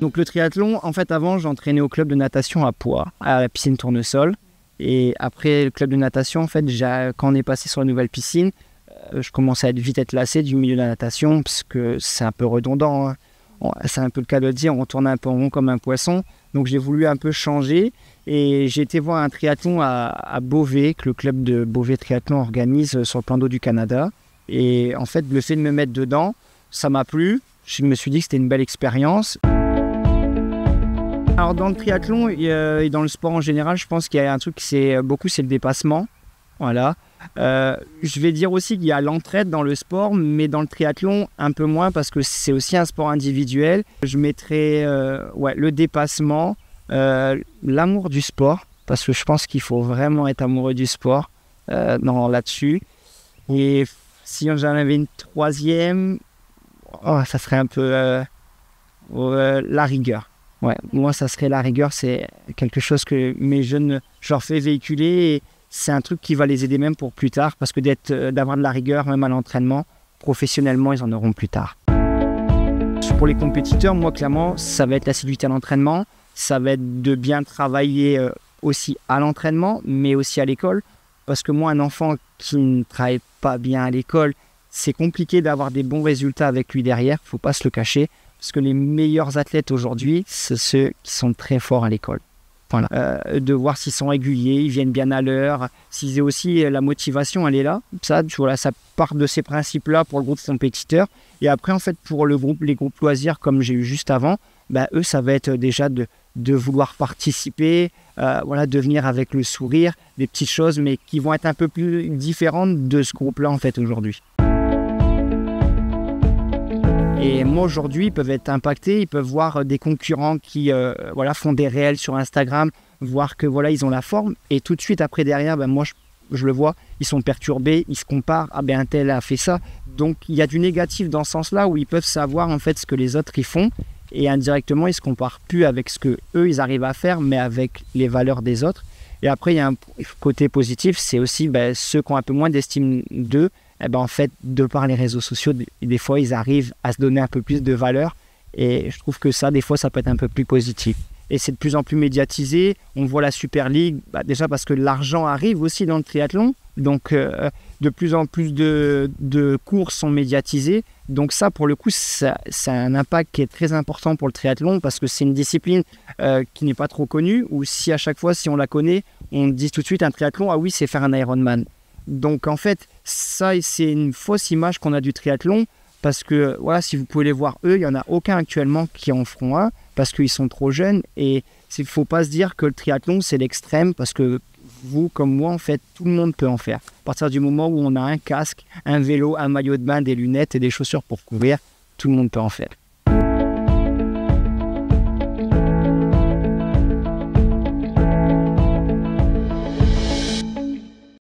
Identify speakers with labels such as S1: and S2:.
S1: Donc le triathlon, en fait, avant, j'entraînais au club de natation à Poix, à la piscine Tournesol. Et après le club de natation, en fait, quand on est passé sur la nouvelle piscine, je commençais à vite être lassé du milieu de la natation parce que c'est un peu redondant, hein. C'est un peu le cas de le dire, on tourne un peu en rond comme un poisson. Donc j'ai voulu un peu changer et j'ai été voir un triathlon à Beauvais, que le club de Beauvais Triathlon organise sur le plan d'eau du Canada. Et en fait, le fait de me mettre dedans, ça m'a plu. Je me suis dit que c'était une belle expérience. Alors dans le triathlon et dans le sport en général, je pense qu'il y a un truc c'est le dépassement. Voilà. Je vais dire aussi qu'il y a l'entraide dans le sport, mais dans le triathlon, un peu moins parce que c'est aussi un sport individuel. Je mettrais le dépassement, l'amour du sport, parce que je pense qu'il faut vraiment être amoureux du sport là-dessus. Et si j'en avais une troisième, ça serait un peu la rigueur. Ouais, moi, ça serait la rigueur, c'est quelque chose que mes jeunes, je leur fais véhiculer et c'est un truc qui va les aider même pour plus tard parce que d'avoir de la rigueur même à l'entraînement, professionnellement, ils en auront plus tard. Pour les compétiteurs, moi, clairement, ça va être l'assiduité à l'entraînement, ça va être de bien travailler aussi à l'entraînement, mais aussi à l'école parce que moi, un enfant qui ne travaille pas bien à l'école, c'est compliqué d'avoir des bons résultats avec lui derrière, il ne faut pas se le cacher. Parce que les meilleurs athlètes aujourd'hui, c'est ceux qui sont très forts à l'école. Voilà. De voir s'ils sont réguliers, ils viennent bien à l'heure, s'ils ont aussi la motivation, elle est là. Ça part de ces principes-là pour le groupe compétiteur. Et après, en fait, pour les groupes loisirs, comme j'ai eu juste avant, eux, ça va être déjà de vouloir participer, de venir avec le sourire, des petites choses, mais qui vont être un peu plus différentes de ce groupe-là, en fait, aujourd'hui. Et moi, aujourd'hui, ils peuvent être impactés, ils peuvent voir des concurrents qui font des réels sur Instagram, voir que ils ont la forme. Et tout de suite, après, derrière, moi, je le vois, ils sont perturbés, ils se comparent. Ah ben, un tel a fait ça. Donc, il y a du négatif dans ce sens-là où ils peuvent savoir en fait ce que les autres y font. Et indirectement, ils ne se comparent plus avec ce que eux ils arrivent à faire, mais avec les valeurs des autres. Et après, il y a un côté positif, c'est aussi ceux qui ont un peu moins d'estime d'eux. En fait, de par les réseaux sociaux, des fois, ils arrivent à se donner un peu plus de valeur. Et je trouve que ça, des fois, ça peut être un peu plus positif. Et c'est de plus en plus médiatisé. On voit la Super League, déjà parce que l'argent arrive aussi dans le triathlon. Donc, de plus en plus de courses sont médiatisées. Donc ça, pour le coup, ça a un impact qui est très important pour le triathlon parce que c'est une discipline qui n'est pas trop connue. Ou si à chaque fois, si on la connaît, on dit tout de suite un triathlon, ah oui, c'est faire un Ironman. Donc en fait, ça c'est une fausse image qu'on a du triathlon parce que si vous pouvez les voir eux, il n'y en a aucun actuellement qui en feront un parce qu'ils sont trop jeunes et il ne faut pas se dire que le triathlon c'est l'extrême parce que vous comme moi en fait tout le monde peut en faire. À partir du moment où on a un casque, un vélo, un maillot de bain, des lunettes et des chaussures pour courir, tout le monde peut en faire.